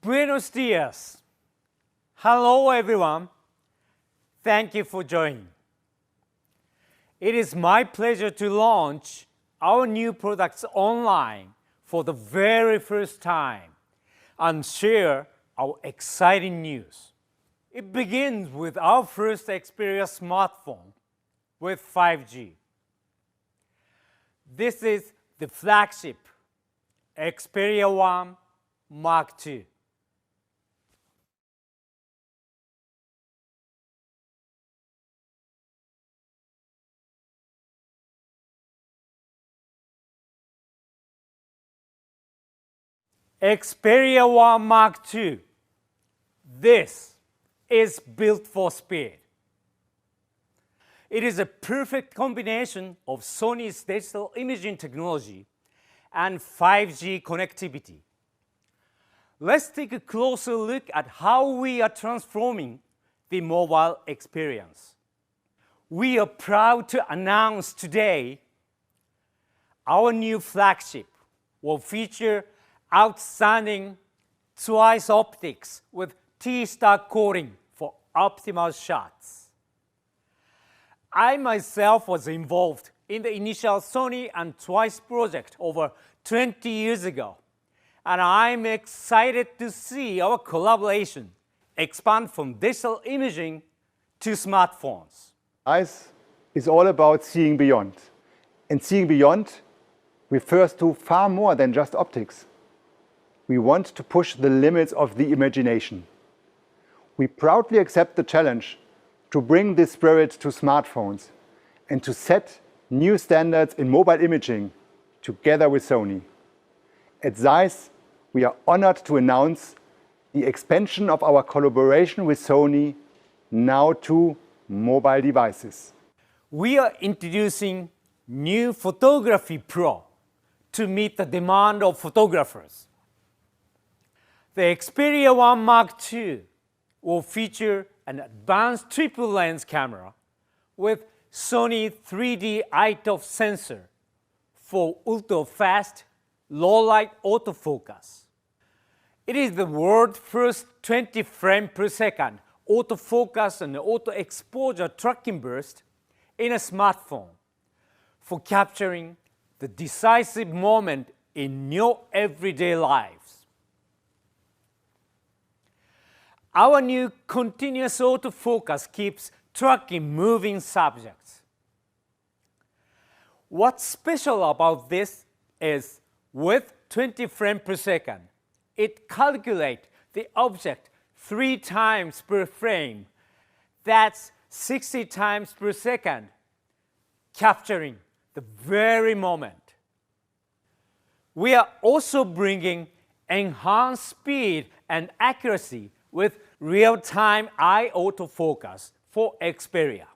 Buenos dias. Hello everyone. Thank you for joining. It is my pleasure to launch our new products online for the very first time and share our exciting news. It begins with our first Xperia smartphone with 5G. This is the flagship Xperia 1 Mark II. Xperia 1 Mark II. This is built for speed. It is a perfect combination of Sony's digital imaging technology and 5G connectivity. Let's take a closer look at how we are transforming the mobile experience. We are proud to announce today our new flagship will feature outstanding twice optics with T-star coating for optimal shots. I myself was involved in the initial Sony and Twice project over 20 years ago, and I'm excited to see our collaboration expand from digital imaging to smartphones. Eyes is all about seeing beyond. And seeing beyond refers to far more than just optics. We want to push the limits of the imagination. We proudly accept the challenge to bring this spirit to smartphones and to set new standards in mobile imaging together with Sony. At Zeiss, we are honored to announce the expansion of our collaboration with Sony now to mobile devices. We are introducing new Photography Pro to meet the demand of photographers. The Xperia 1 Mark II will feature an advanced triple lens camera with Sony 3D iToF sensor for ultra-fast, low-light autofocus. It is the world's first 20 frames per second autofocus and auto-exposure tracking burst in a smartphone for capturing the decisive moment in your everyday lives. Our new continuous autofocus keeps tracking moving subjects. What's special about this is with 20 frames per second, it calculates the object 3 times per frame. That's 60 times per second, capturing the very moment. We are also bringing enhanced speed and accuracy with real-time eye autofocus for Xperia.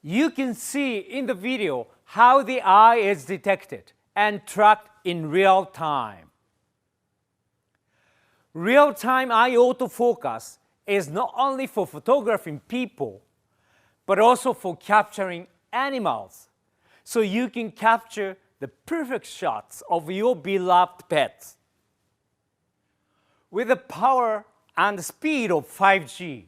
You can see in the video how the eye is detected and tracked in real time. Real-time eye autofocus is not only for photographing people, but also for capturing animals, so you can capture the perfect shots of your beloved pets. With the power and speed of 5G,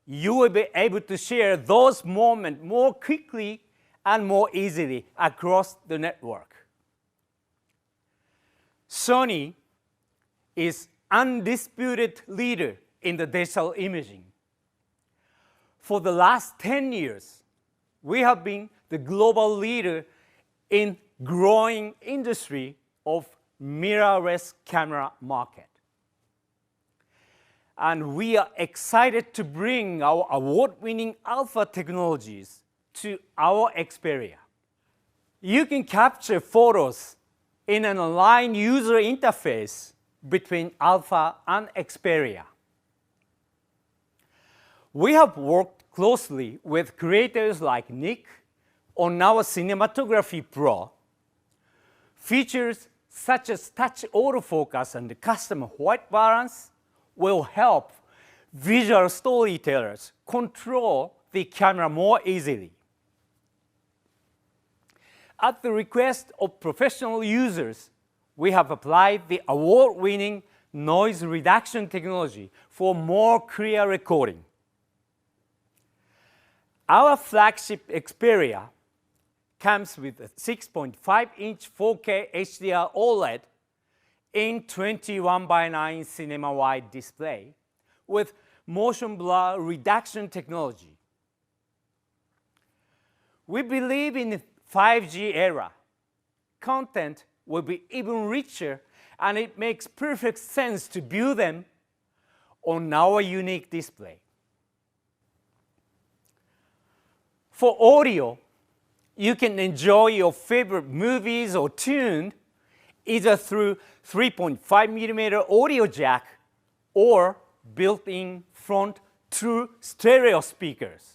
you will be able to share those moments more quickly and more easily across the network. Sony is undisputed leader in the digital imaging. For the last 10 years, we have been the global leader in growing industry of mirrorless camera market. And we are excited to bring our award-winning alpha technologies to our Xperia. You can capture photos in an online user interface between alpha and Xperia. We have worked closely with creators like Nick on our Cinematography Pro. Features such as touch autofocus and custom white balance will help visual storytellers control the camera more easily. At the request of professional users, we have applied the award-winning noise reduction technology for more clear recording. Our flagship Xperia comes with a 6.5-inch 4K HDR OLED in 21:9 cinema-wide display with motion blur reduction technology. We believe in the 5G era. Content will be even richer, and it makes perfect sense to view them on our unique display. For audio, you can enjoy your favorite movies or tune either through 3.5mm audio jack or built-in front true stereo speakers.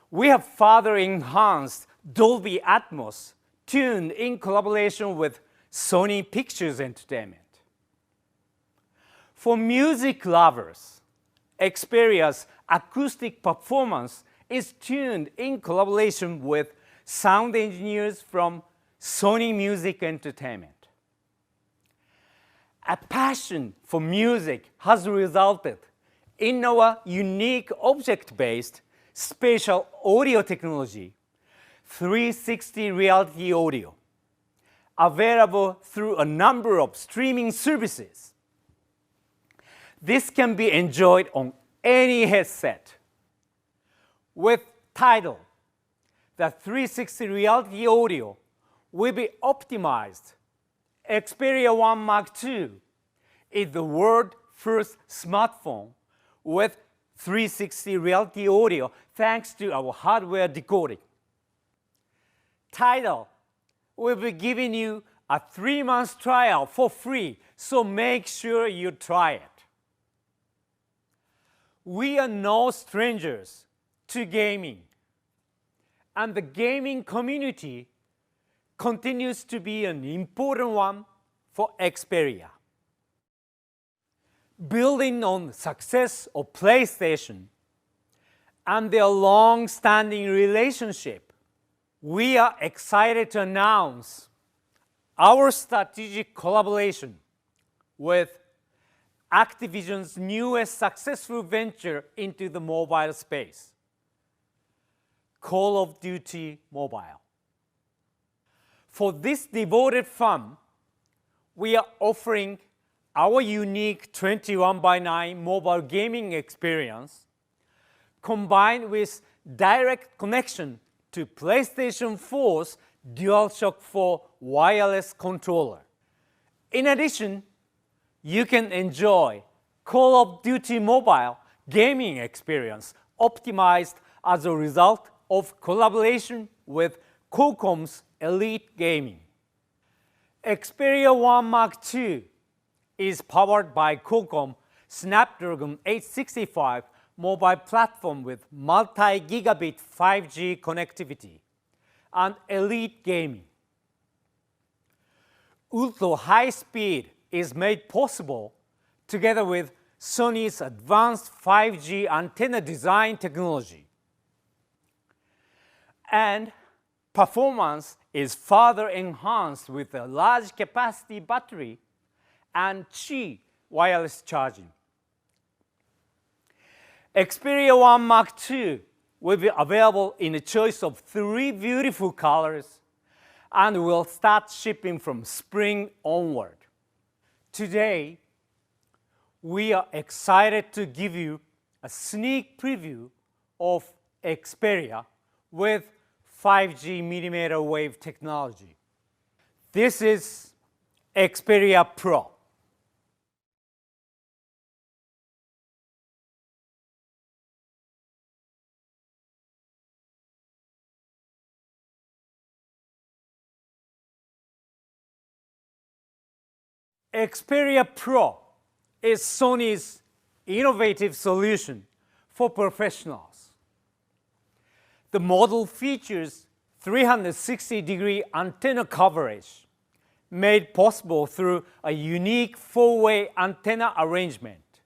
We have further enhanced Dolby Atmos, tuned in collaboration with Sony Pictures Entertainment. For music lovers, Xperia's acoustic performance is tuned in collaboration with sound engineers from Sony Music Entertainment. A passion for music has resulted in our unique object-based spatial audio technology, 360 Reality Audio, available through a number of streaming services. This can be enjoyed on any headset. With Tidal, the 360 Reality Audio will be optimized. Xperia 1 Mark II is the world's first smartphone with 360 Reality Audio thanks to our hardware decoding. Tidal will be giving you a 3-month trial for free, so make sure you try it. We are no strangers to gaming, and the gaming community continues to be an important one for Xperia. Building on the success of PlayStation and their long-standing relationship, we are excited to announce our strategic collaboration with Activision's newest successful venture into the mobile space, Call of Duty Mobile. For this devoted fan, we are offering our unique 21:9 mobile gaming experience combined with direct connection to PlayStation 4's DualShock 4 wireless controller. In addition, you can enjoy Call of Duty Mobile gaming experience optimized as a result of collaboration with Qualcomm's Elite Gaming. Xperia 1 Mark II is powered by Qualcomm Snapdragon 865 mobile platform with multi-gigabit 5G connectivity and Elite Gaming. Ultra high speed is made possible together with Sony's advanced 5G antenna design technology. And performance is further enhanced with a large capacity battery and Qi wireless charging. Xperia 1 Mark II will be available in a choice of 3 beautiful colors and will start shipping from spring onward. Today, we are excited to give you a sneak preview of Xperia with 5G millimeter wave technology. This is Xperia Pro. Xperia Pro is Sony's innovative solution for professionals. The model features 360-degree antenna coverage made possible through a unique 4-way antenna arrangement.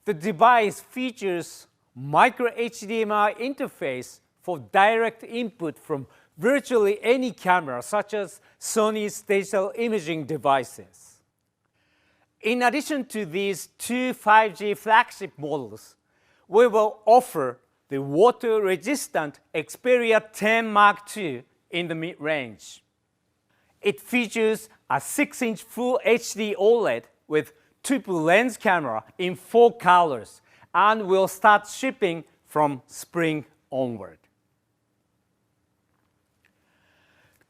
The device features micro HDMI interface for direct input from virtually any camera, such as Sony's digital imaging devices. In addition to these two 5G flagship models, we will offer the water-resistant Xperia 10 Mark II in the mid-range. It features a 6-inch Full HD OLED with triple lens camera in 4 colors and will start shipping from spring onward.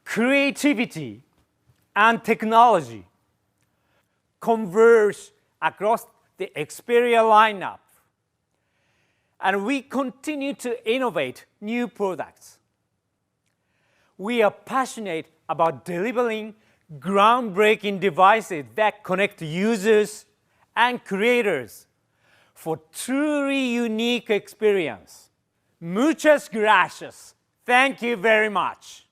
Creativity and technology converge across the Xperia lineup, and we continue to innovate new products. We are passionate about delivering groundbreaking devices that connect users and creators for truly unique experience. Muchas gracias. Thank you very much.